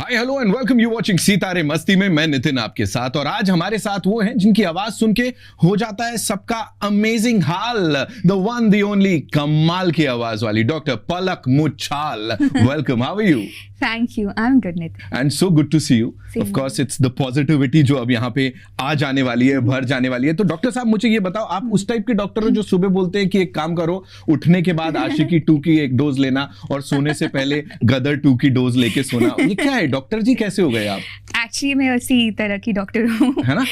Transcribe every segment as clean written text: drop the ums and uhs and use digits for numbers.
Hi hello and welcome you watching सितारे मस्ती में। मैं नितिन आपके साथ, और आज हमारे साथ वो हैं जिनकी आवाज सुन के हो जाता है सबका अमेजिंग हाल। द वन द ओनली कमाल की आवाज वाली doctor Palak Muchhal. Welcome, how are you? Thank you. I'm good, Nitin. And so good to see you. Same of course it's the positivity जो अब यहाँ पे आ जाने वाली है, भर जाने वाली है। तो डॉक्टर साहब मुझे ये बताओ, आप उस टाइप के डॉक्टर हो जो सुबह बोलते हैं कि एक काम करो, उठने के बाद आशिकी 2 की एक डोज लेना और सोने से पहले गदर 2 की डोज लेके सोना। ये क्या है डॉक्टर जी, कैसे हो गए आप? Actually, मैं उसी तरह की डॉक्टर हूँ, है ना?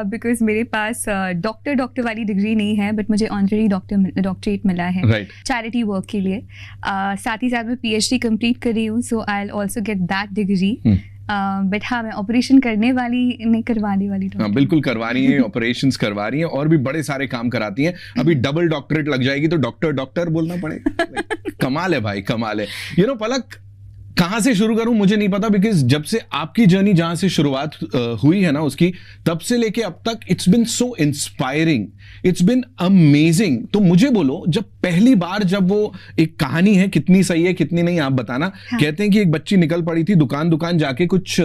बिकॉज मेरे पास डॉक्टर वाली डिग्री नहीं है, बट मुझे ऑनररी डॉक्टरेट मिला है Right. चैरिटी वर्क के लिए। साथ ही साथ मैं PhD कंप्लीट कर रही हूँ, so I will also get that degree. But हाँ, मैं ऑपरेशन करने वाली नहीं, करवाने वाली हाँ, बिल्कुल करवा रही हैं, ऑपरेशंस करवा रही हैं और भी बड़े सारे काम कराती हैं। अभी डबल डॉक्टरेट लग जाएगी तो डॉक्टर बोलना पड़ेगा। कमाल है भाई, कमाल है। यू नो पलक, कहां से शुरू करूं मुझे नहीं पता, बिकॉज जब से आपकी जर्नी जहां से शुरुआत हुई है ना उसकी, तब से लेके अब तक it's been so inspiring, it's been amazing. तो मुझे बोलो, जब पहली बार जब वो एक कहानी है, कितनी सही है कितनी नहीं आप बताना। हाँ. कहते हैं कि एक बच्ची निकल पड़ी थी, दुकान जाके कुछ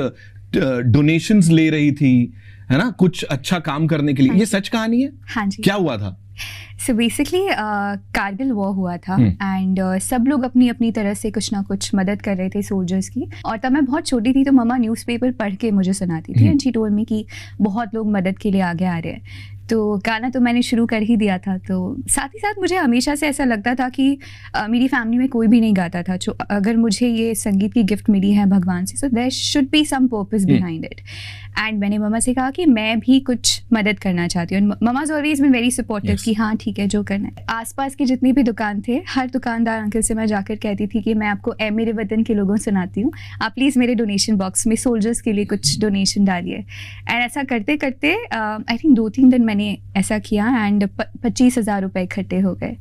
डोनेशंस ले रही थी, है ना, कुछ अच्छा काम करने के लिए। हाँ. ये सच कहानी है? हाँ जी। क्या हुआ था? सो बेसिकली कारगिल वॉर हुआ था एंड सब लोग अपनी अपनी तरह से कुछ ना कुछ मदद कर रहे थे सोल्जर्स की। और तब मैं बहुत छोटी थी, तो मम्मा न्यूज़पेपर पढ़ के मुझे सुनाती थी एंड शी टोल्ड मी कि बहुत लोग मदद के लिए आगे आ रहे हैं। तो गाना तो मैंने शुरू कर ही दिया था। तो साथ ही साथ मुझे हमेशा से ऐसा लगता था कि मेरी फैमिली में कोई भी नहीं गाता था। जो अगर मुझे ये संगीत की गिफ्ट मिली है भगवान से, so there should be some purpose behind it. And मैंने मम्मा से कहा कि मैं भी कुछ मदद करना चाहती हूँ। मम्मा ऑलवेज बीन वेरी सपोर्टिव कि हाँ ठीक है, जो करना है। आसपास के जितनी भी दुकान थे, हर दुकानदार अंकल से मैं जाकर कहती थी कि मैं आपको मेरे वतन के लोगों सुनाती हूँ, आप प्लीज़ मेरे डोनेशन बॉक्स में सोल्जर्स के लिए कुछ डोनेशन डालिए। एंड ऐसा करते करते आई थिंक 2-3 दिन मैंने ऐसा किया एंड 25,000 रुपये इकट्ठे हो गए।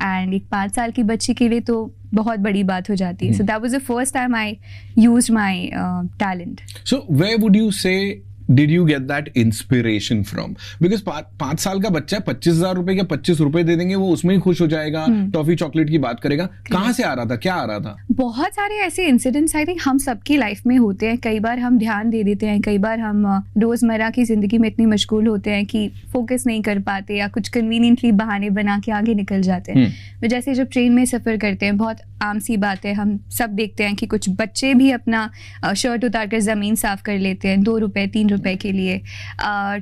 एंड एक 5 साल की बच्ची के लिए तो बहुत बड़ी बात हो जाती है। So that was the first time I used my talent. So where would you say did you get that inspiration from? Because 5 साल का बच्चा 25,000 रुपए या 25 रुपए दे देंगे, वो उसमें ही खुश हो जाएगा, टॉफी चॉकलेट की बात करेगा। कहाँ से आ रहा था, क्या आ रहा था? बहुत सारे ऐसे इंसिडेंट्स आई थिंक हम सबकी लाइफ में होते हैं। कई बार हम ध्यान दे देते हैं, कई बार हम रोजमर्रा की जिंदगी में इतनी मशगूल होते हैं कि फोकस नहीं कर पाते या कुछ कन्वीनियंटली बहाने बना के आगे निकल जाते हैं। तो जैसे जब ट्रेन में सफर करते हैं, बहुत आम सी बात है, हम सब देखते हैं कि कुछ बच्चे भी अपना शर्ट उतार कर ज़मीन साफ कर लेते हैं 2 रुपए 3 रुपए के लिए।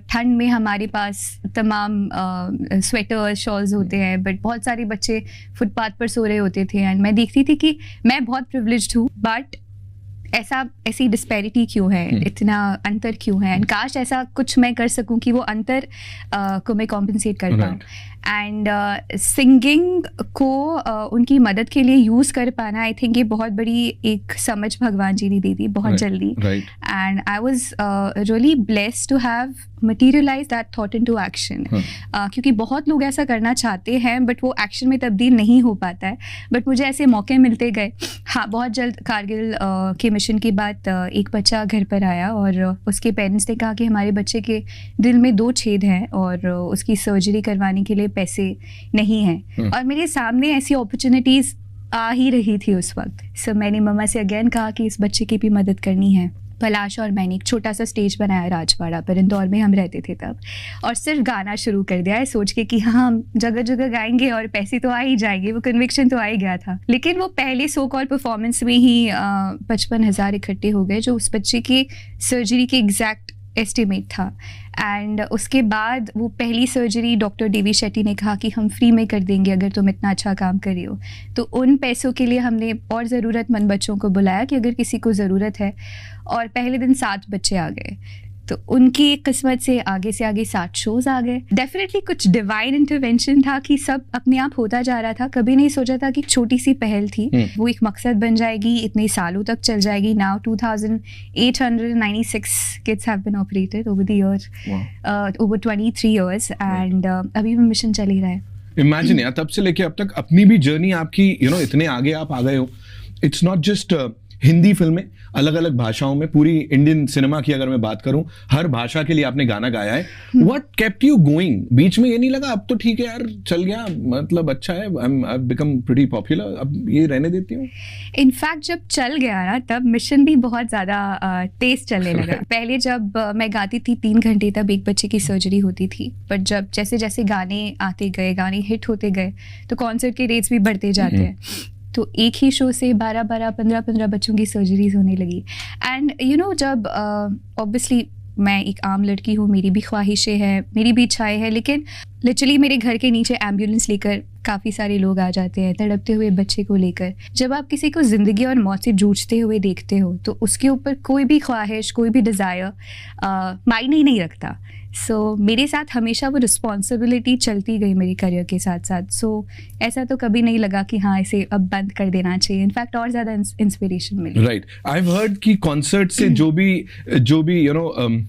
ठंड में हमारे पास तमाम स्वेटर शॉल्स होते हैं, बट बहुत सारे बच्चे फुटपाथ पर सो रहे होते थे। एंड मैं देखती थी कि मैं बहुत प्रिविलेज्ड हूँ, बट ऐसी डिस्पैरिटी क्यों है, इतना अंतर क्यों है। एंड काश ऐसा कुछ मैं कर सकूं कि वो अंतर को मैं कॉम्पनसेट कर पाऊँ। एंड सिंगिंग को उनकी मदद के लिए यूज़ कर पाना, आई थिंक ये बहुत बड़ी एक समझ भगवान जी ने दी थी बहुत जल्दी। And I was really blessed to have materialize that thought into action. क्योंकि बहुत लोग ऐसा करना चाहते हैं, बट वो एक्शन में तब्दील नहीं हो पाता है। बट मुझे ऐसे मौके मिलते गए। हाँ, बहुत जल्द कारगिल के मिशन के बाद एक बच्चा घर पर आया और उसके पेरेंट्स ने कहा कि हमारे बच्चे के दिल में 2 छेद हैं और उसकी सर्जरी करवाने के लिए पैसे नहीं हैं। और मेरे सामने ऐसी अपॉर्चुनिटीज़ आ ही रही थी उस वक्त। सो मैंने मम्मा से अगेन कहा कि इस बच्चे की भी मदद करनी है। पलाश और मैंने एक छोटा सा स्टेज बनाया राजवाड़ा पर, इंदौर में हम रहते थे तब, और सिर्फ गाना शुरू कर दिया है सोच के कि हाँ हम जगह जगह गाएंगे और पैसे तो आ ही जाएंगे। वो कन्विक्शन तो आ ही गया था। लेकिन वो पहले सो कॉल परफॉर्मेंस में ही 55,000 इकट्ठे हो गए, जो उस बच्चे की सर्जरी के एग्जैक्ट एस्टिमेट था। एंड उसके बाद वो पहली सर्जरी डॉक्टर देवी शेट्टी ने कहा कि हम फ्री में कर देंगे अगर तुम इतना अच्छा काम कर रही हो। तो उन पैसों के लिए हमने और ज़रूरतमंद बच्चों को बुलाया कि अगर किसी को ज़रूरत है। और पहले दिन 7 बच्चे आ गए। तो उनकी किस्मत से आगे 7 शोज आ गए। डेफिनेटली कुछ डिवाइन इंटरवेंशन था कि सब अपने आप होता जा रहा था। कभी नहीं सोचा था कि छोटी सी पहल थी वो एक मकसद बन जाएगी, इतने सालों तक चल जाएगी। Now 2,896 kids have been operated over the year, over 23 years. And अभी भी मिशन चल ही रहा है। इमेजिन यार, तब से लेके अब तक अपनी भी जर्नी आपकी, इतने आगे आप आ गए हो। इट्स नॉट जस्ट हिंदी फिल्में, अलग अलग भाषाओं में, पूरी इंडियन सिनेमा की अगर मैं बात करूं, हर भाषा के लिए आपने गाना गाया है. What kept you going? बीच में ये नहीं लगा अब तो ठीक है यार, चल गया, मतलब अच्छा है, आई बिकम प्रीटी पॉपुलर, अब ये रहने देती हूँ? इनफैक्ट जब चल गया ना, तब मिशन भी बहुत ज़्यादा तेज चलने लगा. पहले जब मैं गाती थी 3 घंटे, तब एक बच्चे की सर्जरी होती थी. पर जब जैसे जैसे गाने आते गए, गाने हिट होते गए, तो कॉन्सर्ट के रेट्स भी बढ़ते जाते हैं. तो एक ही शो से 12-12, 15-15 बच्चों की सर्जरीज होने लगी. एंड यू नो, जब ऑब्वियसली मैं एक आम लड़की हूँ, मेरी भी ख्वाहिशें हैं, मेरी भी इच्छाएं हैं, लेकिन लिटरली मेरे घर के नीचे एम्बुलेंस लेकर काफ़ी सारे लोग आ जाते हैं तड़पते हुए बच्चे को लेकर. जब आप किसी को ज़िंदगी और मौत से जूझते हुए देखते हो, तो उसके ऊपर कोई भी ख्वाहिश, कोई भी डिज़ायर मायने ही नहीं रखता. सो मेरे साथ हमेशा वो रिस्पॉन्सिबिलिटी चलती गई मेरे करियर के साथ साथ. सो ऐसा तो कभी नहीं लगा कि हाँ इसे अब बंद कर देना चाहिए. इनफैक्ट और ज़्यादा इंस्पिरेशन मिली. राइट. आई हैव हर्ड कि कॉन्सर्ट से जो भी यू नो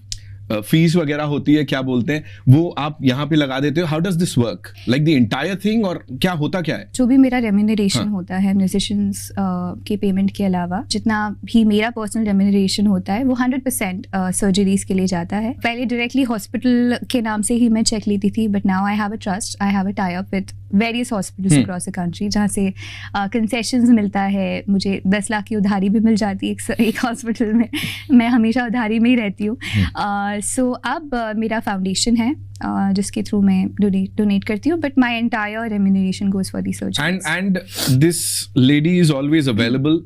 फीस वगैरह होती है, क्या बोलते हैं, वो आप यहाँ पे लगा देते हो. How does this work, like the entire thing, और क्या होता क्या है? जो भी मेरा रेम्यूनरेशन होता है म्यूजिशियंस के पेमेंट के अलावा, जितना भी मेरा पर्सनल रेम्यूनरेशन होता है, वो 100% सर्जरीज के लिए जाता है. पहले डायरेक्टली हॉस्पिटल के नाम से ही मैं चेक लेती थी, but now I have a trust, I have a tie up with various hospitals across the country, जहाँ से कंसेशंस मिलता है. मुझे 10 लाख की उधारी भी मिल जाती है एक हॉस्पिटल में. मैं हमेशा उधारी में ही रहती हूँ. सो अब मेरा फाउंडेशन है जिसके थ्रू मैं डोनेट करती हूँ, but my entire remuneration goes for the surgery. And this lady is always available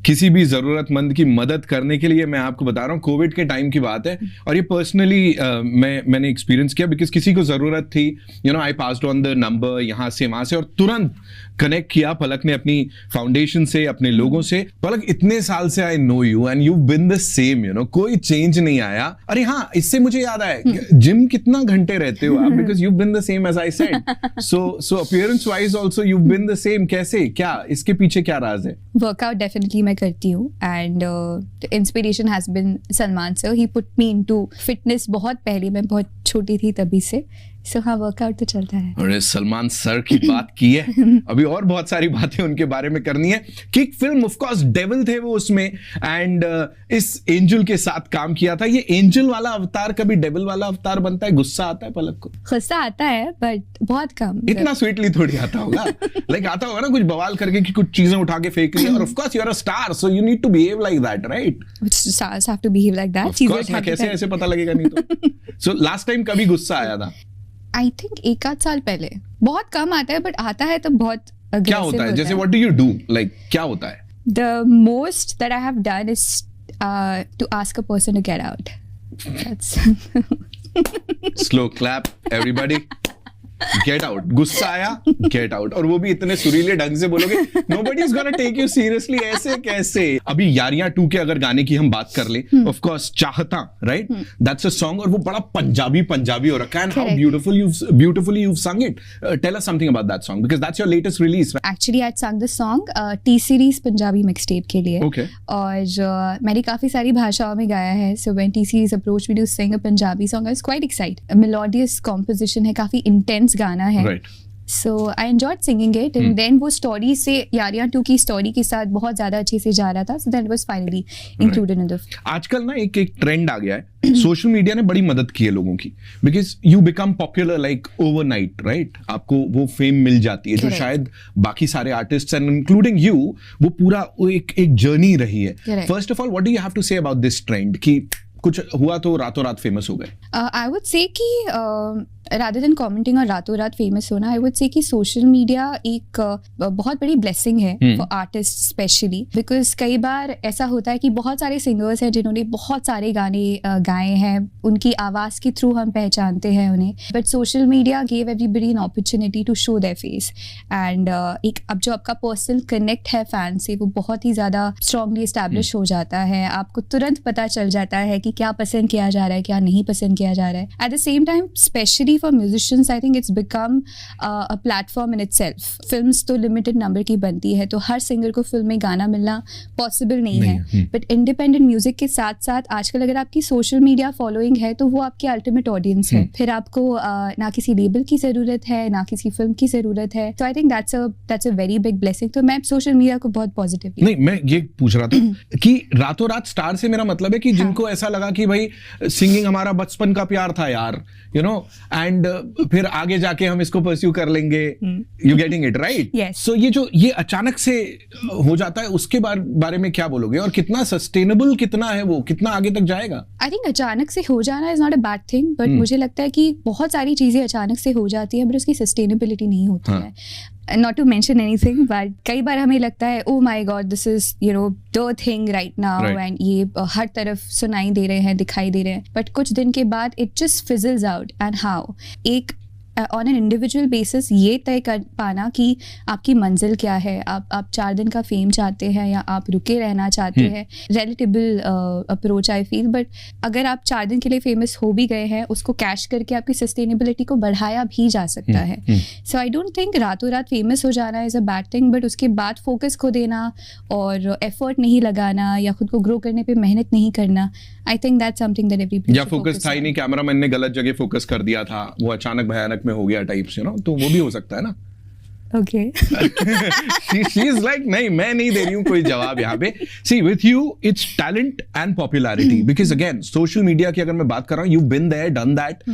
किसी भी जरूरतमंद की मदद करने के लिए. मैं आपको बता रहा हूँ, कोविड के टाइम की बात है, और ये पर्सनली मैंने एक्सपीरियंस किया, बिकॉज किसी को जरूरत थी, you know, I passed on the number यहाँ से वहां से, और तुरंत कनेक्ट किया पलक ने अपनी फाउंडेशन से, अपने लोगों से. पलक, इतने साल से I know you and you been the same, you know, कोई चेंज नहीं आया. अरे हाँ, इससे मुझे याद आया, जिम कितना घंटे रहते हो आप, because you been the same as I said. So appearance wise also you been the same. कैसे, क्या इसके पीछे क्या राज है? वर्कआउट डेफिनेटली मैं करती हूँ, and the inspiration has bin Salman sir. He put me into fitness बहुत पहले, मैं बहुत छोटी थी तभी से. सो हाँ, वर्कआउट तो चलता है. अरे सलमान सर की बात की है, अभी और बहुत सारी बातें उनके बारे में करनी है. Kick film, of course devil थे वो उसमें, एंड इस एंजल के साथ काम किया था. ये एंजल वाला अवतार कभी डेविल वाला अवतार बनता है? गुस्सा आता है पलक को? गुस्सा आता है, बट बहुत कम. इतना स्वीटली थोड़ी आता होगा. लाइक आता होगा ना कुछ बवाल करके कि कुछ चीजें उठा के फेंक ली, और of course you are a star, so you need to behave like that, right? Stars have to behave like that. Of course ना, कैसे ऐसे पता लगेगा नहीं तो. सो लास्ट टाइम कभी गुस्सा आया था? आई थिंक 1-8 साल पहले. बहुत कम आता है, बट आता है तो बहुत aggressive. क्या होता है? जैसे what do you do, like क्या होता है? The most that I have done is to ask a person to get out. That's slow clap everybody. Get out. गुस्सा आया, गेट आउट. और वो भी इतने सुरीले ढंग से बोलोगे, nobody is gonna take you seriously. ऐसे कैसे? अभी यारियां 2 के अगर गाने की हम बात कर ले, ऑफ कोर्स चाहता, राइट, दैट्स अ सॉन्ग, और वो बड़ा पंजाबी हो रखा है. And how beautifully you've sung it. Tell us something about that song, because that's your latest release, right? Actually I sung this song T series Punjabi mixtape के लिए. Okay. और मैंने काफी सारी भाषाओं में गाया है. So when T series approached me to sing a Punjabi song, I was quite excited. A melodious composition है, काफी intense गाना है. Right. So I enjoyed singing it, and then वो story से यारियां 2 की story के साथ बहुत ज्यादा अच्छे से जा रहा था. So then it was finally included in the. आजकल ना एक ट्रेंड आ गया है. सोशल मीडिया ने बड़ी मदद की है लोगों की, because you become popular like overnight, right? आपको वो फेम मिल जाती है जो शायद बाकी सारे आर्टिस्ट एंड इंक्लूडिंग यू, वो पूरा एक जर्नी रही है. First of all, what do you have to say about this trend कि कुछ हुआ तो रातों रात फेमस हो गए? आई वुड से कि rather than commenting और रातों रात फेमस होना, आई वुड से कि सोशल मीडिया एक बहुत बड़ी ब्लेसिंग है फॉर आर्टिस्ट स्पेशली. बिकॉज कई बार ऐसा होता है कि बहुत सारे सिंगर्स हैं जिन्होंने बहुत सारे गाने गाए हैं, उनकी आवाज़ के थ्रू हम पहचानते हैं उन्हें, but social media gave everybody an opportunity to show their face. And एक अब जो आपका पर्सनल कनेक्ट है फैन से, वो बहुत ही ज़्यादा स्ट्रांगली इस्टेब्लिश हो जाता है. आपको तुरंत पता चल जाता है कि क्या पसंद किया जा रहा है, क्या नहीं पसंद किया जा रहा है. Eight the same time specially especially for musicians, I think it's become a platform in itself. Films तो limited number की बनती है, तो हर सिंगर को फिल्म में गाना मिलना पॉसिबल नहीं है. बट इंडिपेंडेंट म्यूजिक के साथ साथ आजकल अगर आपकी सोशल मीडिया फॉलोइंग है तो वो आपकी अल्टीमेट ऑडियंस है. फिर आपको ना किसी लेबल की ज़रूरत है, ना किसी फिल्म की ज़रूरत है. तो आई think that's a very big blessing. तो मैं सोशल मीडिया को बहुत पॉजिटिवली. नहीं, मैं ये पूछ रहा था कि रातों रात स्टार से मेरा मतलब है कि जिनको ऐसा लगा कि भाई सिंगिंग हमारा बचपन का प्यार था यार, यू नो, एंड फिर आगे जाके हम इसको परस्यू कर लेंगे. You getting it right? So ये अचानक से हो जाता है, उसके बारे में क्या बोलोगे, और कितना सस्टेनेबल कितना है वो, कितना आगे तक जाएगा? आई थिंक अचानक से हो जाना is not a bad thing, but मुझे लगता है कि बहुत सारी चीजें अचानक से हो जाती है बट उसकी सस्टेनेबिलिटी नहीं होती है. Not to mention anything, but कई बार हमें लगता है oh my god this is the thing right now, and ये हर तरफ सुनाई दे रहे हैं, दिखाई दे रहे हैं, but कुछ दिन के बाद it just fizzles out. And how एक ऑन एन इंडिविजुअल बेसिस ये तय कर पाना कि आपकी मंजिल क्या है, आप 4 दिन का फेम चाहते हैं या आप रुके रहना चाहते हैं, relatable approach I feel. But अगर आप 4 दिन के लिए फेमस हो भी गए हैं, उसको कैश करके आपकी सस्टेनेबिलिटी को बढ़ाया भी जा सकता है. सो आई डोंट थिंक रातों रात फेमस हो जाना is a bad thing, but उसके बाद फोकस खो देना और एफर्ट नहीं लगाना या खुद को ग्रो करने पे मेहनत नहीं करना, आई think that's something that everybody. या फोकस था ही नहीं, कैमरामैन ने गलत जगह फोकस कर दिया था, वो अचानक भयानक में हो गया टाइप्स, यू नो, तो वो भी हो सकता है ना. Okay. she is like, नहीं, मैं नहीं दे रही हूँ कोई जवाब यहाँ पे. See, with you, it's talent and popularity. Because again, social media की अगर मैं बात कर रहा हूँ, you've been there, done that.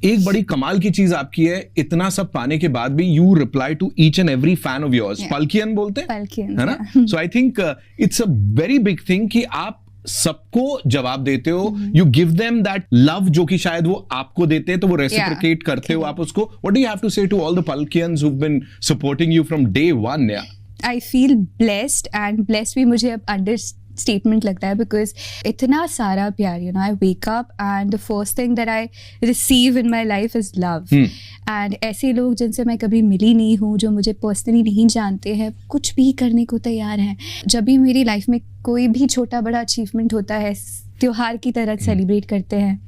एक बड़ी कमाल की चीज आपकी है, इतना सब पाने के बाद भी you reply to each and every fan of yours. Palkian बोलते हैं, Palkian, है ना? So I think it's a very big thing कि आप सबको जवाब देते हो, you give them that love जो कि शायद वो आपको देते हैं, तो वो रेसिप्रोकेट करते हो आप उसको. What do you have to say to all the Palakians who have been supporting you from day one? I feel blessed, and blessed भी मुझे अब अंडर स्टेटमेंट लगता है, बिकॉज इतना सारा प्यार, you know, I wake up and the first thing that I receive in my life is love. And ऐसे लोग जिनसे मैं कभी मिली नहीं हूँ, जो मुझे पर्सनली नहीं जानते हैं, कुछ भी करने को तैयार हैं. जब भी मेरी लाइफ में कोई भी छोटा बड़ा अचीवमेंट होता है, त्योहार की तरह सेलिब्रेट करते हैं.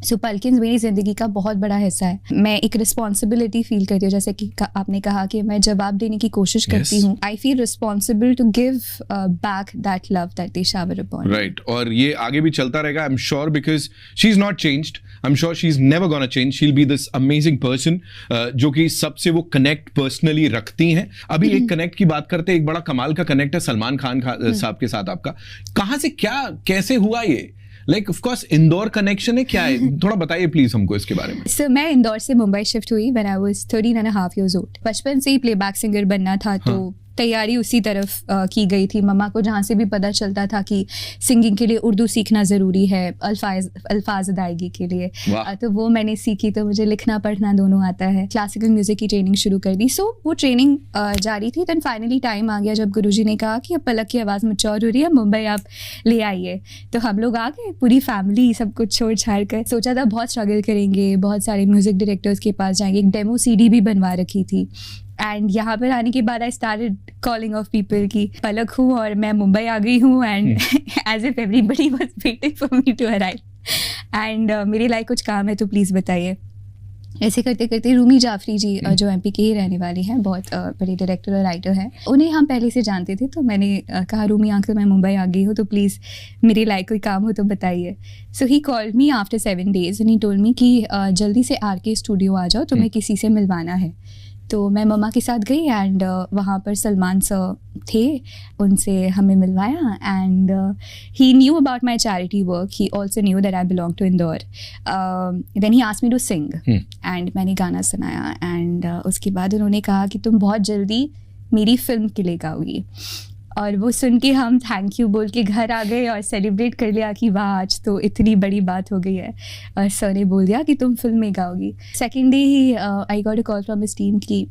सो पल्किन्स मेरी ज़िंदगी का बहुत बड़ा हिस्सा है. मैं एक रिस्पॉन्सिबिलिटी फील करती हूँ, जैसे कि आपने कहा कि मैं जवाब देने की कोशिश करती हूँ. I feel responsible to give back that love that they shower upon. Right, और ये आगे भी चलता रहेगा, I am sure, because she is not changed. I am sure she is never gonna change. She will be this amazing person जो कि सबसे वो कनेक्ट पर्सनली रखती हैं. अभी एक कनेक्ट की बात करते हैं, एक बड़ा कमाल का कनेक्ट है सलमान खान साहब के साथ आपका. कहाँ से, क्या, कैसे हुआ ये? Like of course Indore connection है, क्या है, थोड़ा बताइए प्लीज हमको इसके बारे में. सर मैं इंदौर से मुंबई शिफ्ट हुई when I was 13.5 years old. बचपन से ही प्लेबैक सिंगर बनना था, तो तैयारी उसी तरफ की गई थी. मम्मा को जहाँ से भी पता चलता था कि सिंगिंग के लिए उर्दू सीखना ज़रूरी है, अल्फाज अदायगी के लिए, तो वो मैंने सीखी. तो मुझे लिखना पढ़ना दोनों आता है. क्लासिकल म्यूज़िक की ट्रेनिंग शुरू कर दी. सो वो ट्रेनिंग जारी थी. दैन फाइनली टाइम आ गया जब गुरुजी ने कहा कि अब पलक की आवाज़ मैच्योर हो रही है, मुंबई आप ले आइए. तो हम लोग आ गए, पूरी फैमिली, सब कुछ छोड़ छाड़ कर. सोचा था बहुत स्ट्रगल करेंगे, बहुत सारे म्यूज़िक डायरेक्टर्स के पास जाएंगे. एक डेमो CD भी बनवा रखी थी. एंड यहाँ पर आने के बाद I started calling of people की पलक हूँ और मैं मुंबई आ गई हूँ, and as if everybody was waiting for me to arrive, and मेरे लाइक कुछ काम है तो प्लीज़ बताइए. ऐसे करते करते रूमी जाफरी जी जो MP के ही रहने वाली हैं, बहुत बड़े डायरेक्टर और राइटर हैं, उन्हें हम पहले से जानते थे. तो मैंने कहा रूमी अंकल मैं मुंबई आ गई हूँ, तो प्लीज़ मेरे लाइक कोई काम हो तो बताइए. So he called me after 7 days and he told me कि जल्दी से RK स्टूडियो आ जाओ, तुम्हें किसी से मिलवाना है. तो मैं मम्मा के साथ गई एंड वहाँ पर सलमान सर थे, उनसे हमें मिलवाया. And he knew about my charity work, he also knew that I belong to Indore. Then he asked me to sing and मैंने गाना सुनाया. एंड उसके बाद उन्होंने कहा कि तुम बहुत जल्दी मेरी फिल्म के लिए गाओगी. और वो सुन के हम थैंक यू बोल के घर आ गए और सेलिब्रेट कर लिया कि वाह आज तो इतनी बड़ी बात हो गई है. और सर ने बोल दिया कि तुम फिल्म में गाओगी. सेकेंड डे ही I got a call from his team कि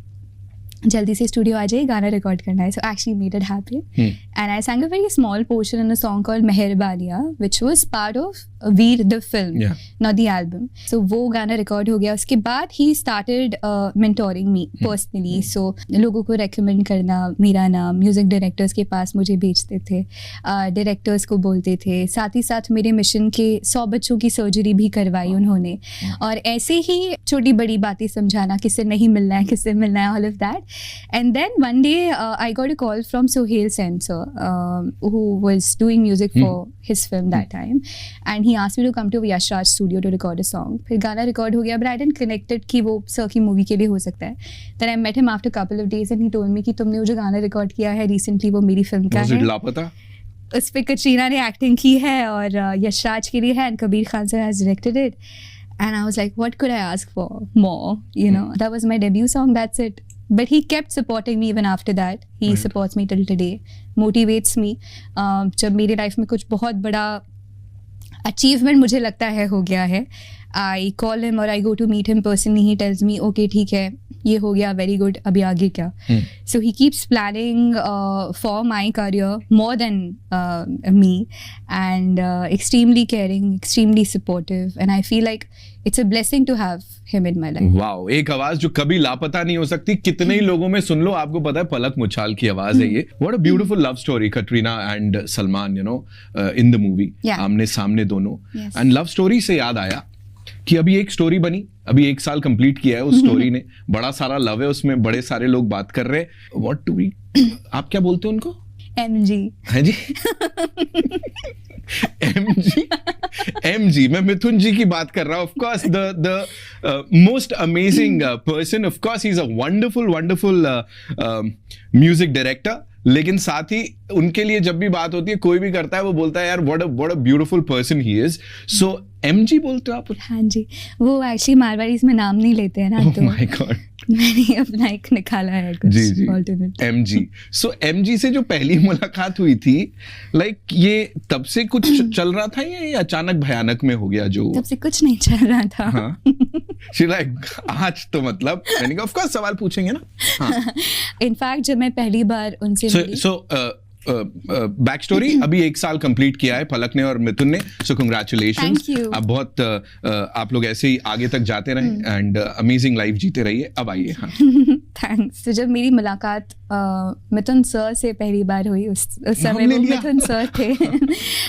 जल्दी से स्टूडियो आ जाइए, गाना रिकॉर्ड करना है. So actually made it happen and I sang a very small portion in a song called Meherbaniya, which was part of Veer the film, not the album. So वो गाना record हो गया. उसके बाद he started mentoring me personally. So लोगों को recommend करना, मेरा नाम म्यूजिक डायरेक्टर्स के पास मुझे भेजते थे, डायरेक्टर्स को बोलते थे. साथ ही साथ मेरे मिशन के 100 बच्चों की सर्जरी भी करवाई उन्होंने. और ऐसे ही छोटी बड़ी बातें समझाना, किससे नहीं मिलना है, किससे मिलना है, all of that. And then one day I got a call from Sohail Sen sir, who was doing music for his film that time, and he asked me to come to Yash Raj studio to record a song. फिर गाना record हो गया, but I didn't connect it कि वो sir की movie के लिए हो सकता है. Then I met him after a couple of days and he told me कि तुमने वो जो गाना रिकॉर्ड किया है recently वो मेरी फिल्म का है. लापता? उस पे कटरीना ने एक्टिंग की है और यश राज के लिए है, and Kabir Khan sir has directed it. And I was like, what could I ask for more? You know, that was my debut song, that's it. But he kept supporting me even after that. He supports me till today, motivates me. जब मेरी life में कुछ बहुत बड़ा achievement मुझे लगता है हो गया है, I call him or I go to meet him personally. He tells me, okay, ठीक है, ये हो गया, very good, अभी आगे क्या? So he keeps planning for my career more than me, and extremely caring, extremely supportive, and I feel like it's a blessing to have him in my life. Wow, एक आवाज जो कभी लापता नहीं हो सकती. कितने ही लोगों में सुन लो, आपको पता है पलक मुछाल की आवाज है ये. What a beautiful love story, Katrina and Salman, you know, in the movie. आमने सामने दोनों. And love story से याद आया कि अभी एक स्टोरी बनी, अभी 1 साल कंप्लीट किया है उस स्टोरी ने. बड़ा सारा लव है उसमें, बड़े सारे लोग बात कर रहे हैं. व्हाट डू वी, आप क्या बोलते हो उनको? MG. है जी. MG, मैं मिथुन जी की बात कर रहा हूँ. Of course the most amazing person. Of course he is a wonderful music director. लेकिन साथ ही उनके लिए जब भी बात होती है, कोई भी करता है, वो बोलता है यार what a beautiful person he is. So MG बोलते हो आप? हाँ जी, वो एक्चुअली मारवाड़ी में नाम नहीं लेते हैं ना. Oh my God. मैंने अपना एक निकाला है कुछ alternate. MG. So MG से जो पहली मुलाकात हुई थी, लाइक ये तब से कुछ चल रहा था या ये अचानक भयानक में हो गया? जो तब से कुछ नहीं चल रहा था. हाँ. She like, आज तो मतलब मैंने कहा ऑफ कोर्स सवाल पूछेंगे ना. हाँ. इनफैक्ट जब मैं पहली बार उनसे मिली, बैक स्टोरी, अभी 1 साल कंप्लीट किया है पलक ने और मिथुन ने. सो कंग्रेचुलेशंस. आप बहुत आप लोग ऐसे ही आगे तक जाते रहे एंड अमेजिंग लाइफ जीते रहिए. अब आइए. हाँ. थैंक्स. तो जब मेरी मुलाकात मिथुन सर से पहली बार हुई, उस समय वो मिथुन सर थे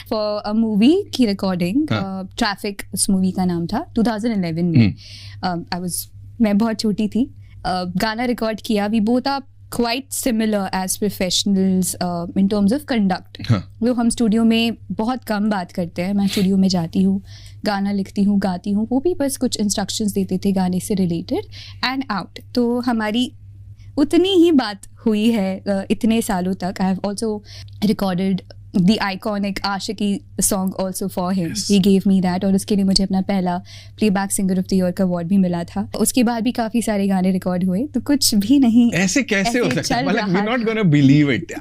फॉर अ मूवी की रिकॉर्डिंग. ट्रैफिक उस मूवी का नाम था. 2011 में मैं बहुत छोटी थी. गाना रिकॉर्ड किया. We both are quite similar as professionals in terms of conduct. वो हम स्टूडियो में बहुत कम बात करते हैं. मैं स्टूडियो में जाती हूँ, गाना लिखती हूँ, गाती हूँ, वो भी बस कुछ इंस्ट्रक्शंस देते थे गाने से रिलेटेड, एंड आउट. तो हमारी उतनी ही बात हुई है इतने सालों तक. I have also recorded the iconic Aashiki song also for him. Yes. He gave me that, और उसके लिए मुझे अपना पहला playback singer of the year का अवार्ड भी मिला था. उसके बाद भी काफी सारे गाने रिकॉर्ड हुए. तो कुछ भी नहीं ऐसे कैसे हो सकता है? मतलब we're not gonna believe it.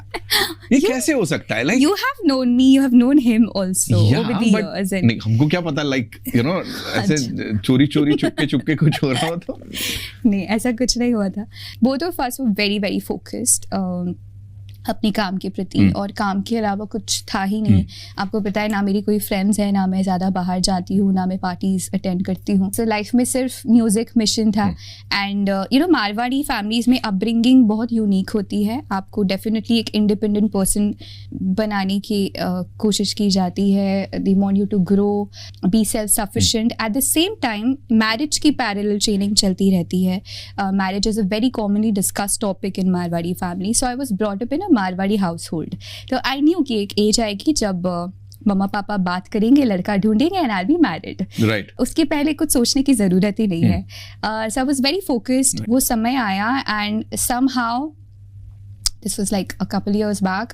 ये कैसे हो सकता है? Like you have known me, you have known him also over the years. नहीं, हमको क्या पता, like you know, ऐसे चोरी चुपके कुछ हो रहा हो तो? नहीं, ऐसा कुछ नहीं हुआ था. Both of us were very very focused अपने काम के प्रति, और काम के अलावा कुछ था ही नहीं. आपको पता है, ना मेरी कोई फ्रेंड्स है, ना मैं ज़्यादा बाहर जाती हूँ, ना मैं पार्टीज अटेंड करती हूँ. सो लाइफ में सिर्फ म्यूजिक मिशन था. And you know, Marwari families में अपब्रिंगिंग बहुत यूनिक होती है. आपको डेफिनेटली एक इंडिपेंडेंट पर्सन बनाने की कोशिश की जाती है. They want you to grow, be self sufficient. At the same time marriage की पैरेलल ट्रेनिंग चलती रहती है. Marriage is a very commonly discuss topic in Marwari family. So I was brought up in a Marwari household. तो I new कि एक as आएगी जब मम्मा पापा बात करेंगे, लड़का ढूंढेंगे, and I be married. Right. उसके पहले कुछ सोचने की जरूरत ही नहीं है. सो आई वाज वेरी फोकस्ड. वो समय आया, and somehow this was like a couple years back.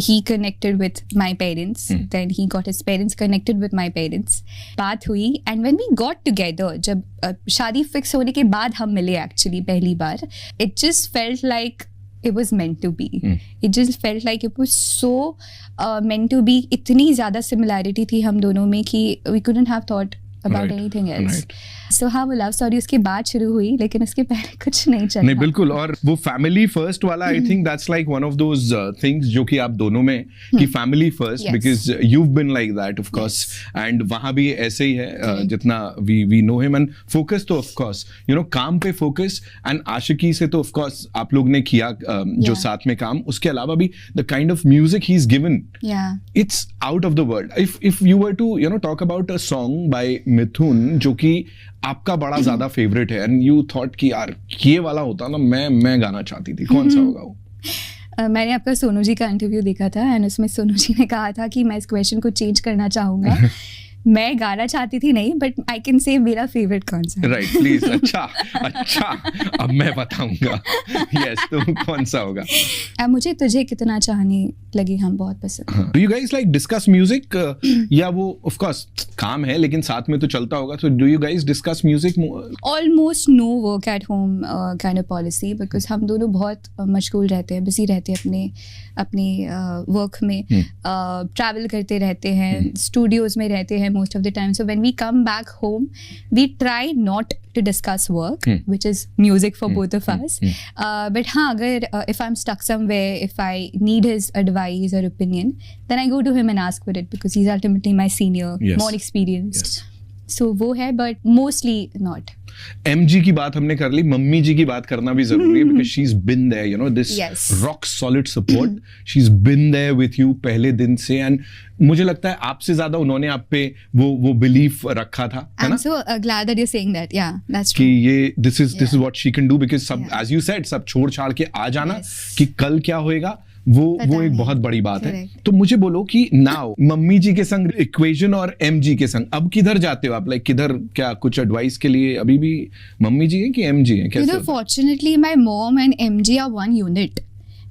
He connected with my parents. Then he got his parents connected with my parents. बात हुई, and when we got together, जब शादी fix होने के बाद हम मिले एक्चुअली पहली बार, it just felt like it was meant to be. It just felt like it was so meant to be. इतनी ज़्यादा similarity थी हम दोनों में कि we couldn't have thought about Right. anything else. Right. So हाँ, वो लव स्टोरी उसके बाद शुरू हुई, लेकिन उसके पहले कुछ नहीं चला. नहीं बिल्कुल, और वो फैमिली फर्स्ट वाला I think that's like one of those things जो कि आप दोनों में कि family first, Yes. Because you been like that of course, and वहां भी ऐसे ही है जितना we know him, and focus तो ऑफ कोर्स यू नो काम पे फोकस, एंड आशिकी से तो ऑफ कोर्स आप लोग ने किया जो Yeah. साथ में काम, उसके अलावा भी the kind of music he is given, Yeah. it's out of the world. If you were to talk about a song by मिथुन जो कि आपका बड़ा ज्यादा फेवरेट है, एंड यू थॉट कि यार ये वाला होता ना, मैं गाना चाहती थी, कौन सा होगा वो? मैंने आपका सोनू जी का इंटरव्यू देखा था, एंड उसमें सोनू जी ने कहा था कि मैं इस क्वेश्चन को चेंज करना चाहूंगा. मैं गाना चाहती थी नहीं, बट आई कैन से मेरा फेवरेट कौन सा है. Right, please. अच्छा अब मैं बताऊंगा. यस, तो कौन सा होगा? मुझे तुझे कितना चाहने लगी हम बहुत पसंद. Do you guys like discuss music, या वो ऑफ कोर्स काम है लेकिन साथ में तो चलता होगा, तो do you guys discuss music? Almost no work at home kind of policy, because हम दोनों बहुत मशगूल रहते हैं, बिजी रहते हैं अपने वर्क में, ट्रैवल करते रहते हैं, स्टूडियोज में रहते हैं most of the time. So when we come back home, we try not to discuss work, which is music for both of us. But हाँ, अगर if I'm stuck somewhere, if I need his advice or opinion, then I go to him and ask for it, because he's ultimately my senior, Yes. more experienced. Yes. So वो है, but mostly not. MG की बात हमने कर ली, mummy जी की बात करना भी जरूरी है, because she is been there, you know, this Yes. Rock solid support. She is been there with you पहले दिन से, एंड मुझे लगता है आपसे ज्यादा उन्होंने आप पे वो बिलीफ रखा था, है I'm ना, so glad that you're saying that. Yeah, that's कि true. ये this is what she can do, because सब Yeah. एज यू सेड सब छोड़ छाड़ के आ जाना Yes. कि कल क्या होएगा, वो पता एक नहीं. बहुत बड़ी बात है. Correct. तो मुझे बोलो कि नाउ मम्मी जी के संग इक्वेशन और MG के संग अब किधर जाते हो आप? लाइक किधर, क्या कुछ एडवाइस के लिए अभी भी मम्मी जी हैं कि MG हैं? You कैसे? know, fortunately, my mom and MG are one unit,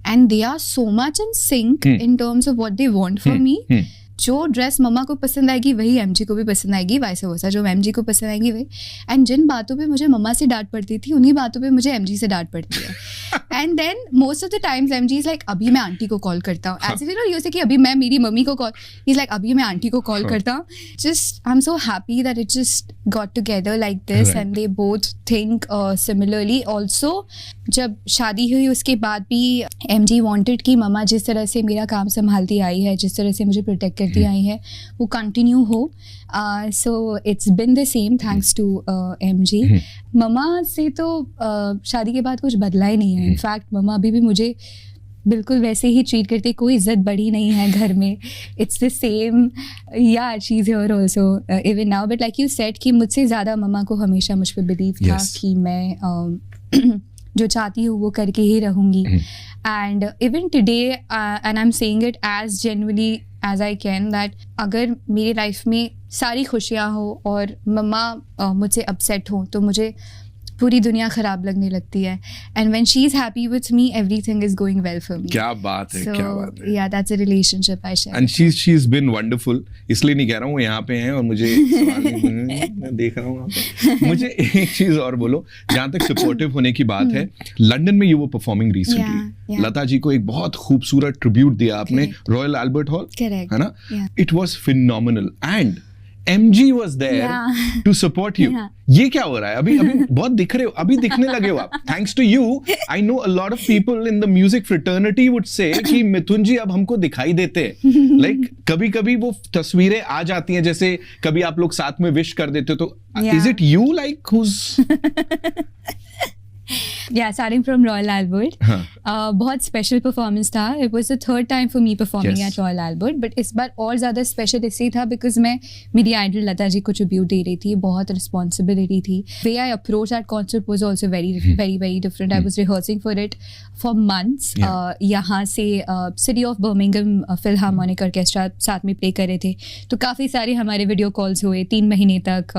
and they are so much in sync in terms of what they want from me. जो ड्रेस मम्मा को पसंद आएगी वही MG को भी पसंद आएगी, वैसे वैसा जो MG को पसंद आएगी वही. एंड जिन बातों पे मुझे मम्मा से डांट पड़ती थी, उन्हीं बातों पे मुझे MG से डांट पड़ती है. And then most of the times MG is like, अभी मैं आंटी को कॉल करता हूँ, as if you know, you say कि अभी मैं मेरी मम्मी को कॉल, इज लाइक अभी मैं आंटी को कॉल करता हूँ. Just I am so happy that it just got together like this, Right. And they both think similarly. Also जब शादी हुई उसके बाद भी MG वांटेड कि मम्मा जिस तरह से मेरा काम संभालती आई है, जिस तरह से मुझे प्रोटेक्ट करती आई है, वो कंटिन्यू हो. So it's been the same thanks to MG. मम्मा से तो शादी के बाद कुछ बदला ही नहीं है. इनफैक्ट मम्मा अभी भी मुझे बिल्कुल वैसे ही ट्रीट करते, कोई इज्जत बढ़ी नहीं है घर में. It's the same. Yeah she is here also even now, but like you said कि मुझसे ज़्यादा मम्मा को हमेशा मुझ पर बिलीव था Yes. कि मैं जो चाहती हूँ वो करके ही रहूँगी. And even today, and I am saying it as genuinely as I can, that अगर मेरी लाइफ में सारी खुशियाँ हो और मम्मा मुझसे अपसेट हो, तो मुझे पूरी दुनिया खराब लगने लगती है. And when she is happy with me, everything is going well for me. क्या बात है, क्या बात है. Yeah that's a relationship I share. And she is been wonderful. इसलिए नहीं कह रहा हूँ, वो यहाँ पे हैं और मुझे सवाल मैं देख रहा हूँ वहाँ पे. मुझे एक चीज और बोलो, जहाँ तक सपोर्टिव होने की बात है, लंदन में you were performing recently. Yeah. Lata ji को एक बहुत खूबसूरत ट्रिब्यूट दिया आपने रॉयल एल्बर्ट हॉल, Correct. है ना? Yeah. It was phenomenal, and MG was there Yeah. to support you. Yeah. ये क्या हो रहा है? अभी बहुत दिख रहे हो, अभी दिखने लगे हो आप. Thanks to you, I know a lot of people in the music fraternity would say कि मिथुन जी अब हमको दिखाई देते हैं. Like कभी कभी वो तस्वीरें आ जाती हैं, जैसे कभी आप लोग साथ में विश कर देते हो, तो Yeah. is it you like who's Yeah, starting from Royal Albert. हाँ. बहुत स्पेशल परफॉर्मेंस था. It was the third time for me performing Yes. At Royal Albert, but इस बार और ज़्यादा स्पेशल इसलिए था बिकॉज मैं मेरी आइडल लता जी को ट्रिब्यूट दे रही थी. बहुत रिस्पॉन्सिबिलिटी थी. Way I approach that concert was also very very very different. I was rehearsing for it for months. यहाँ से City of Birmingham Philharmonic Orchestra साथ में प्ले कर रहे थे, तो काफ़ी सारे हमारे वीडियो कॉल्स हुए. 3 महीने तक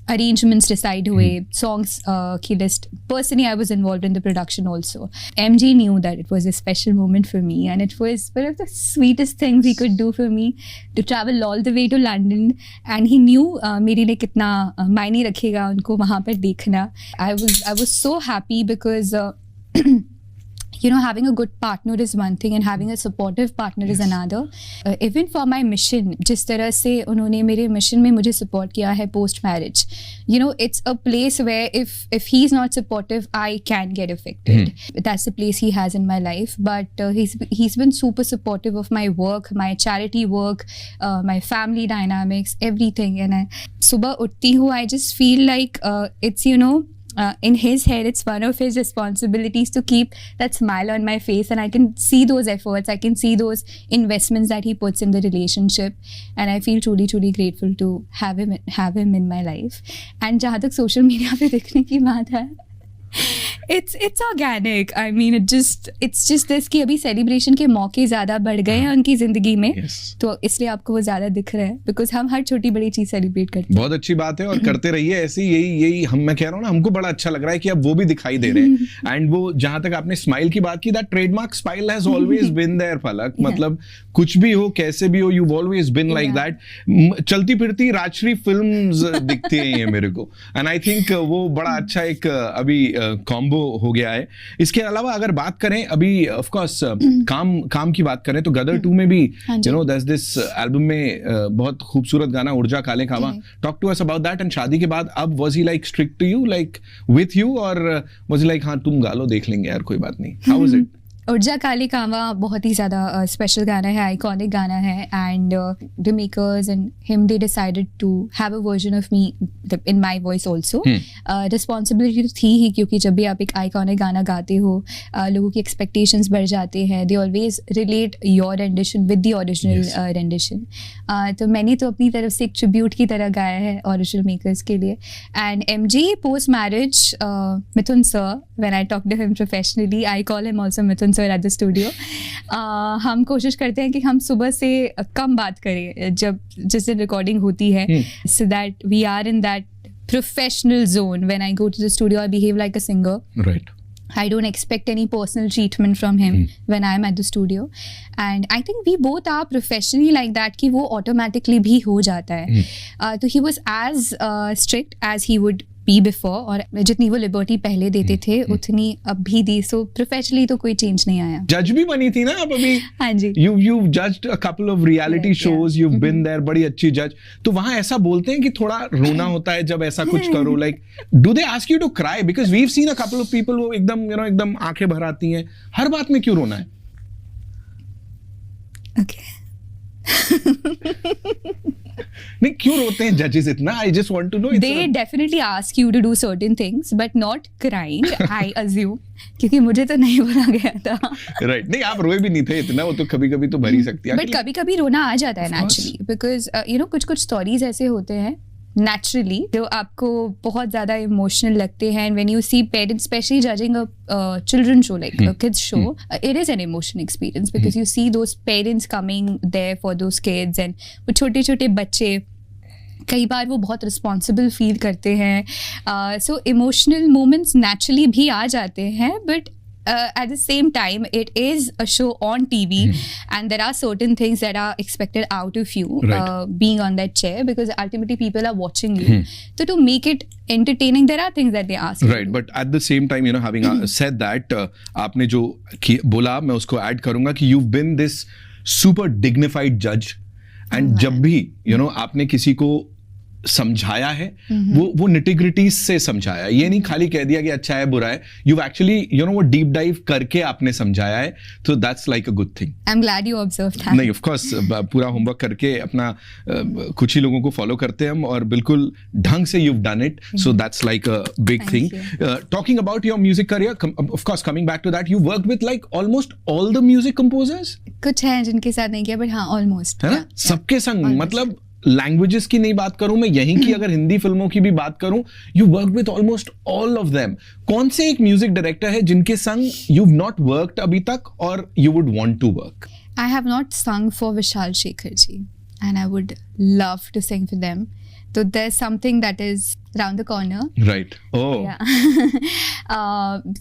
अरेंजमेंट्स डिसाइड हुए, सॉन्ग्स की list. Personally I was involved in the production also. MG knew that it was a special moment for me, and it was one of the sweetest things he could do for me, to travel all the way to London, and he knew मेरे लिए कितना मायने रखेगा उनको वहाँ पर देखना. I was so happy because you know, having a good partner is one thing and having a supportive partner is another. Even for my mission, जिस तरह से उन्होंने मेरे mission में मुझे support किया है post marriage, you know, it's a place where if he's not supportive, I can get affected. That's the place he has in my life. But he's been super supportive of my work, my charity work, my family dynamics, everything. And सुबह उठती हूँ, I just feel like it's, you know, in his head, it's one of his responsibilities to keep that smile on my face, and I can see those efforts, I can see those investments that he puts in the relationship, and I feel truly, truly grateful to have him in my life. And जहाँ तक social media पे दिखने की बात है, it's organic. I mean, it's just this कि अभी celebration के मौके ज़्यादा बढ़ गए हैं उनकी ज़िंदगी में, तो इसलिए आपको वो ज़्यादा दिख रहा है, because हम हर छोटी बड़ी चीज़ सेलिब्रेट करते हैं. बहुत अच्छी बात है और करते रहिए ऐसे. यही मैं कह रहा हूँ ना, हमको बड़ा अच्छा लग रहा है कि अब वो भी दिखाई दे रहे हैं. एंड वो जहाँ तक आपने स्माइल की बात की, that trademark smile has always been there Palak. मतलब कुछ भी हो, कैसे भी हो, you always been like that. चलती फिरती राजश्री फिल्म्स दिखती हैं ये मेरे को. एंड आई थिंक वो बड़ा अच्छा एक अभी कॉम्बो हो गया है. इसके अलावा अगर बात करें अभी ऑफ कोर्स काम की बात करें तो गदर 2 में भी you know there is this album में बहुत खूबसूरत गाना उर्जा काले खावा. Talk to us about that. And शादी के बाद अब was he like strict to you, like with you, और वाज ही लाइक हाँ तुम गा लो, देख लेंगे यार, कोई बात नहीं? How was it? उर्जा काली कावा बहुत ही ज़्यादा स्पेशल गाना है, आइकॉनिक गाना है. And the makers and him they decided to have a version of me in my voice also. Responsibility तो थी ही, क्योंकि जब भी आप एक आइकॉनिक गाना गाते हो लोगों की एक्सपेक्टेशंस बढ़ जाते हैं. They always relate your rendition with the original rendition. तो मैंने तो अपनी तरफ से एक ट्रिब्यूट की तरह गाया है ओरिजिनल मेकर्स के लिए. And MG post marriage, Mithun sir, when I talk to him professionally, I call him also Mithun sir at the studio. हम कोशिश करते हैं कि हम सुबह से कम बात करें जब जिस दिन रिकॉर्डिंग होती है, so that we are in that professional zone. When I go to the studio I behave like a singer. Right. I don't expect any personal treatment from him when I'm at the studio. And I think we both are professionally like that कि वो automatically भी हो जाता है. तो he was as strict as he would be before, और जितनी वो लिबर्टी पहले देते थे उतनी अब भी दी. सो प्रोफेशनली तो कोई चेंज नहीं आया. जज भी बनी थी ना आप अभी? हाँ जी. You judged a couple of reality shows. You've been there. बड़ी अच्छी जज. तो वहाँ ऐसा बोलते हैं कि थोड़ा रोना होता है जब ऐसा कुछ करो. Like, do they ask you to cry? Because we've seen a couple of people वो एकदम you know एकदम आंखें भर आती हैं. हर बात में क्यों रोना है? Okay. नहीं, क्यों रोते हैं जजेस इतना? I just want to know. They definitely ask you to do certain things, but not crying, I assume, क्योंकि मुझे तो नहीं बोला गया था. Right. नहीं, आप रोए भी नहीं थे इतना, वो तो कभी-कभी तो भर ही सकती है. But कभी-कभी रोना आ जाता है naturally, because you know कुछ stories ऐसे होते हैं naturally जो आपको बहुत ज़्यादा इमोशनल लगते हैं. And when you see parents, especially judging a children's show like a kids show, it is an emotional experience because you see those parents coming there for those kids, and वो छोटे छोटे बच्चे कई बार वो बहुत responsible feel करते हैं. So emotional moments naturally भी आ जाते हैं, but at the same time it is a show on TV, and there are certain things that are expected out of you, being on that chair, because ultimately people are watching you. So to make it entertaining, there are things that they ask. Right, but at the same time, you know, having said that, आपने जो बोला मैं उसको add करूंगा कि you've been this super dignified judge, and जब भी you know आपने किसी को समझाया है, वो निटिग्रिटीज से समझाया. ये नहीं खाली कह दिया कि अच्छा है बुरा है. यू एक्चुअली यू नो वो डीप डाइव करके आपने समझाया है. तो that's like a good thing. I am glad you observed that. नहीं, ऑफ कोर्स पूरा होमवर्क करके अपना कुछ ही लोगों को फॉलो करते हैं हम, और बिल्कुल ढंग से you've done it. So that's like a big thing. Talking about your music career, of course, coming back to that, you worked with like almost all the music composers. कुछ हैं जिनके साथ नहीं किया, बट हाँ ऑलमोस्ट. है ना, सबके संग. मतलब लैंग्वेजेस की नहीं बात करूं मैं, यहीं की अगर हिंदी फिल्मों की भी बात करूं, you work with almost all of them. कौन से एक म्यूजिक डायरेक्टर है जिनके संग यू नॉट वर्कड अभी तक और you would want to work? I have not sung for Vishal Shekhar ji, and I would love to sing for them. So there's something that is around the corner. Right. Oh. Yeah.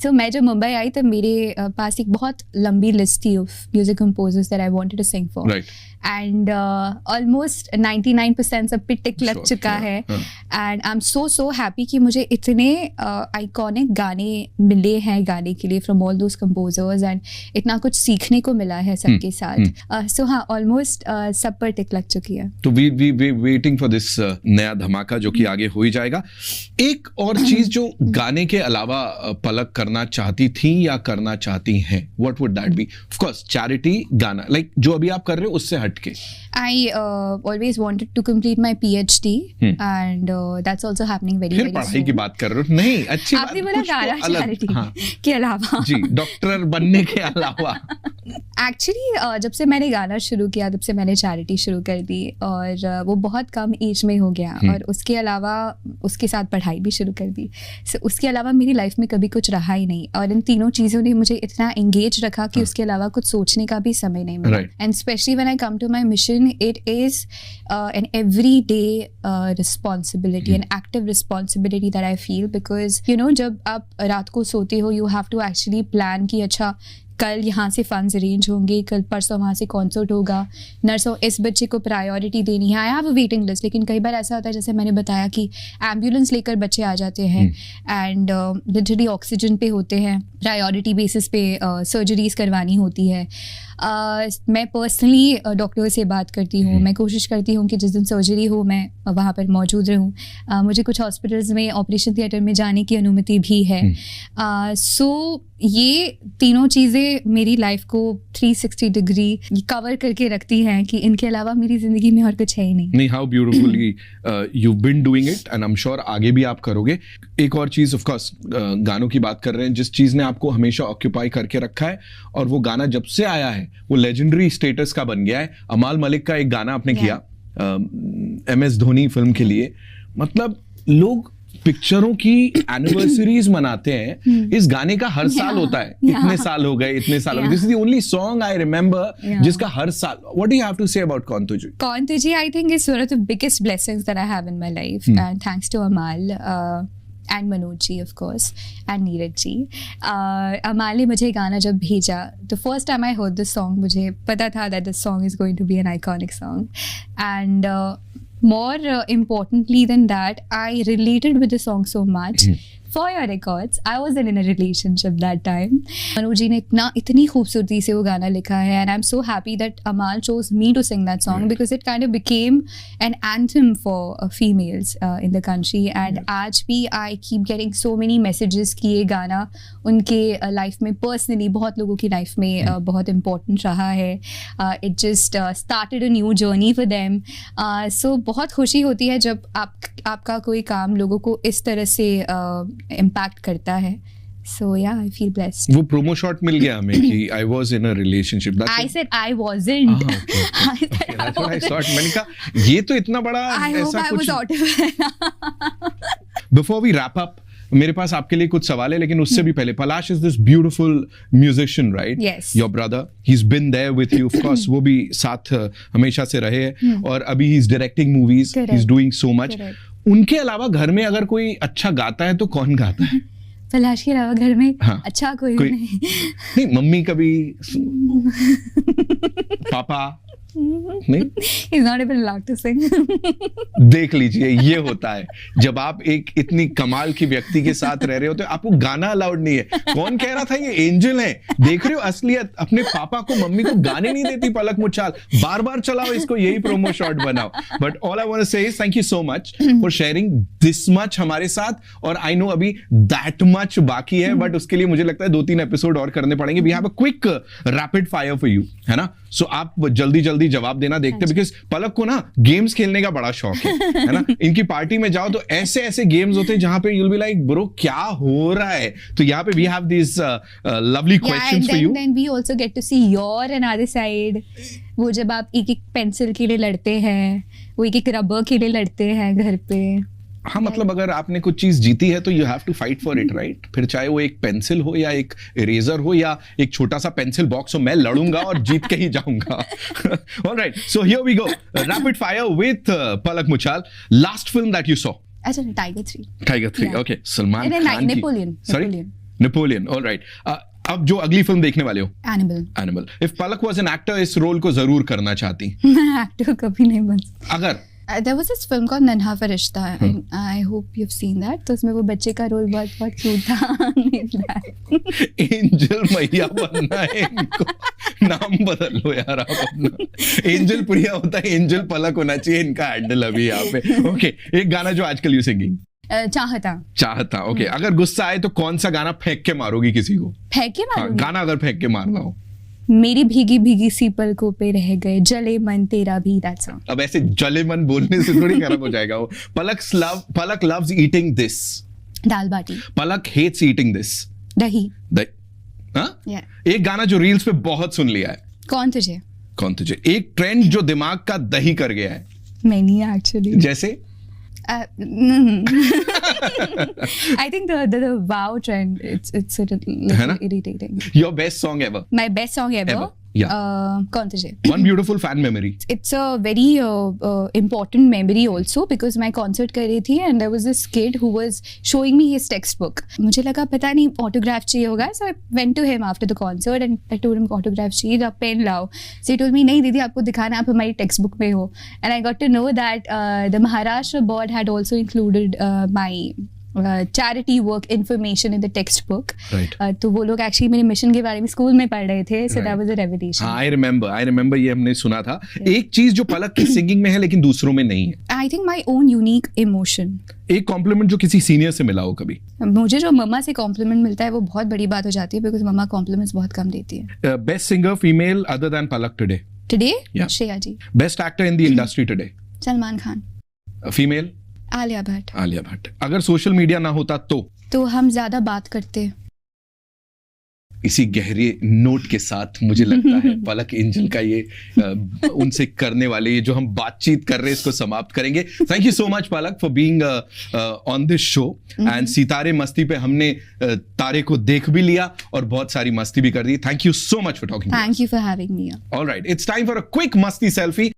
So मैं जब मुंबई आई तब मेरे पास एक बहुत लंबी लिस्ट थी of music composers that I wanted to sing for. Right. And almost 99% सब पे टिक लग चुका है. And I'm so happy कि मुझे इतने iconic गाने मिले हैं गाने के लिए from all those composers and इतना कुछ सीखने को मिला है सबके साथ. So हाँ, almost सब पर टिक लग चुकी है. तो we waiting for this नया धमाका जो कि आगे हो ही जाएगा. एक और चीज जो गाने के अलावा पलक करना चाहती थी या करना चाहती हैं, what would that be? Of course, charity, गाना, like जो अभी आप कर रहे हो उससे हटके. I always wanted to complete my PhD and that's also happening very फिर very पढ़ाई soon. की बात कर रहे हो? नहीं, अच्छी बात. आपने बोला कुछ तो गाना अलग. charity हाँ. के अलावा. जी, डॉक्टर बनने के अलावा. एक्चुअली जब से मैंने गाना शुरू किया तब से मैंने चैरिटी शुरू कर दी और वो बहुत कम एज में हो गया और उसके अलावा उसके साथ पढ़ाई भी शुरू कर दी. So, उसके अलावा मेरी लाइफ में कभी कुछ रहा ही नहीं और इन तीनों चीज़ों ने मुझे इतना एंगेज रखा कि उसके अलावा कुछ सोचने का भी समय नहीं मिला. And specially when I come to my mission it is an everyday responsibility, an active responsibility that I feel because you know जब आप रात को सोते हो you have to actually plan कि अच्छा कल यहाँ से फंड्स अरेंज होंगे, कल परसों वहाँ से कॉन्सर्ट होगा, नर्सों इस बच्चे को प्रायोरिटी देनी है. I have a waiting list. लेकिन कई बार ऐसा होता है जैसे मैंने बताया कि एम्बुलेंस लेकर बच्चे आ जाते हैं एंड लिटरली ऑक्सीजन पे होते हैं, प्रायोरिटी बेसिस पे सर्जरीज करवानी होती है. मैं पर्सनली डॉक्टर से बात करती हूँ. मैं कोशिश करती हूँ कि जिस दिन सर्जरी हो मैं वहाँ पर मौजूद रहूँ. मुझे कुछ हॉस्पिटल्स में ऑपरेशन थिएटर में जाने की अनुमति भी है. सो ये तीनों चीज़ें मेरी लाइफ को 360 डिग्री कवर करके रखती हैं कि इनके अलावा मेरी ज़िंदगी में और कुछ है ही नहीं. नहीं, how beautifully you've been doing it and I'm sure आगे भी आप करोगे. एक और चीज़, ऑफ कोर्स गानों की बात कर रहे हैं, जिस चीज़ ने आपको हमेशा ऑक्यूपाई करके रखा है और वो गाना जब से आया है वो लेजेंडरी स्टेटस का बन गया है. अमाल मलिक का एक गाना आपने किया MS धोनी फिल्म के लिए. मतलब लोग पिक्चरों की एनिवर्सरीज मनाते हैं, इस गाने का हर साल होता है. इतने साल हो गए, इतने साल हो गए. This is the only song I remember जिसका हर साल. What do you have to say about कौन तुझे? कौन तुझे I think is one of the biggest blessings that I have in my life and thanks to Amaal and Manoj ji of course and Neeraj ji. Amal ने मुझे गाना जब भेजा, the first time I heard this song मुझे पता था that this song is going to be an iconic song and more importantly than that I related with the song so much. For your records, I wasn't in a relationship that time. Manoj ji ने इतनी खूबसूरती से वो गाना लिखा है and I'm so happy that Amal chose me to sing that song because it kind of became an anthem for females in the country and आज भी I keep getting so many messages कि ये गाना उनके life में personally बहुत लोगों की लाइफ में बहुत important रहा है. It just started a new journey for them. So बहुत खुशी होती है जब आपका कोई काम लोगों को इस तरह से इम्पैक्ट करता है. So yeah, I feel blessed. वो प्रोमो शॉट मिल गया हमें कि I was in a relationship. I said I wasn't. Okay. That's what I thought. मैंने कहा ये तो इतना बड़ा ऐसा कुछ. I hope I was audible. Before we wrap up, मेरे पास आपके लिए कुछ सवाल है लेकिन उससे भी पहले, पलाश is this beautiful musician, right? Yes. Your brother, he's been there with you, of course. वो भी साथ हमेशा से रहे हैं और अभी he's directing movies. Correct. He's doing so much. Correct. उनके अलावा घर में अगर कोई अच्छा गाता है तो कौन गाता है? पलाश के अलावा घर में हाँ. अच्छा कोई नहीं. नहीं, मम्मी कभी, पापा नहीं? He's not even allowed to sing. देख लीजिए, ये होता है जब आप एक इतनी कमाल की व्यक्ति के साथ रह रहे होते हो, आपको गाना अलाउड नहीं है. कौन कह रहा था ये एंजल है? देख रहे हो असलियत. अपने पापा को, मम्मी को गाने नहीं देती पलक मुच्छाल. बार बार चलाओ इसको, यही प्रोमो शॉट बनाओ. But all I want to say is thank you so much for sharing this much हमारे साथ. और आई नो अभी दैट मच बाकी है बट उसके लिए मुझे लगता है 2-3 एपिसोड और करने पड़ेंगे. We have a quick rapid fire for you, है ना? सो आप जल्दी जल्दी जवाब देना देखते, बिकॉज पलक को ना गेम्स खेलने का बड़ा शौक है ना? इनकी पार्टी में जाओ तो ऐसे ऐसे गेम्स होते हैं जहां पे you'll be like ब्रो क्या हो रहा है. तो यहाँ पे we have these lovely questions for you. Then we also get to see your another side. वो जब आप एक एक पेंसिल के लिए लड़ते हैं, वो एक एक रबर के लिए लड़ते हैं घर पे. हाँ, मतलब अगर आपने कुछ चीज जीती है तो you have to fight for it, right? फिर चाहे वो एक पेंसिल हो या एक इरेजर हो या एक छोटा सा पेंसिल बॉक्स हो, मैं लड़ूंगा और जीत के ही जाऊंगा. Alright, so here we go. Rapid fire with Palak Muchhal. Last film that you saw? अच्छा, Tiger 3. Tiger 3. Yeah. Okay, Salman Khan की. नेपोलियन. Sorry, Napoleon. ऑलराइट. अब जो अगली फिल्म देखने वाले हो? Animal. Animal. If Palak was an actor, इस रोल को जरूर करना चाहती? मैं एक्टर कभी नहीं बन. अगर There was this film called नन्हा फरिश्ता. I hope you've seen that. तो उसमें वो बच्चे का रोल बहुत बहुत क्यूट था. एंजल मैया बनना है इनको. नाम बदल लो यार आप अपना. एंजल प्रिया होता है, एंजल पलक होना चाहिए इनका हैंडल अभी यहाँ पे. ओके, एक गाना जो आजकल यू सिंगिंग? चाहता. ओके, अगर गुस्सा आए तो कौन सा गाना फेंक के मारोगी किसी को? फेंक के मारोगी? गाना अगर फेंक के मारना हो. मेरी भीगी भीगी सी पलकों पे रह गए जले मन तेरा भी. that song. अब ऐसे जले मन बोलने से थोड़ी खराब हो जाएगा वो. पलक loves eating this. Dal baati. Palak hates eating this. दही. हाँ? Yeah. एक गाना जो रील्स पे बहुत सुन लिया है. कौन तुझे? कौन तुझे. एक ट्रेंड जो दिमाग का दही कर गया है. मैंने एक्चुअली. जैसे? I think the wow trend, it's a little irritating. Your best song ever? My best song ever? Yeah. कौन तुझे? One beautiful fan memory. It's a very important memory also because मैं concert कर रही थी and there was this kid who was showing me his textbook. मुझे लगा पता नहीं autograph चाहिए होगा, so I went to him after the concert and I told him autograph चाहिए, आप पेन लाओ. So he told me नहीं दीदी आपको दिखाना, आप हमारी textbook में हो. And I got to know that the Maharashtra board had also included my charity work information in the textbook. Right. तो वो लोग एक्चुअली मेरे मिशन के बारे में स्कूल में पढ़ रहे थे. So that was a revelation. हाँ, I remember ये हमने सुना था. एक चीज जो पलक की सिंगिंग में है लेकिन दूसरों में नहीं है. I think my own unique emotion. एक कॉम्प्लीमेंट जो किसी सीनियर से मिला हो कभी? मुझे जो मम्मा से कॉम्प्लीमेंट मिलता है वो बहुत बड़ी बात हो जाती है बिकॉज मम्मा कॉम्प्लीमेंट्स बहुत कम देती है. Best singer female other than Palak today? Today Shreya ji. Best actor in the industry today? Salman Khan. Female? Alia Bhatt. अगर सोशल मीडिया ना होता तो हम ज्यादा बात करते. इसी गहरे नोट के साथ मुझे लगता है पलक एंजल का ये उनसे करने वाले ये जो हम बातचीत कर रहे हैं इसको समाप्त करेंगे. Thank you so much Palak for being on this show. And सितारे मस्ती पे हमने तारे को देख भी लिया और बहुत सारी मस्ती भी कर दी. Thank you so much for talking. Thank you for having me. Alright, it's time for a quick मस्ती सेल्फी.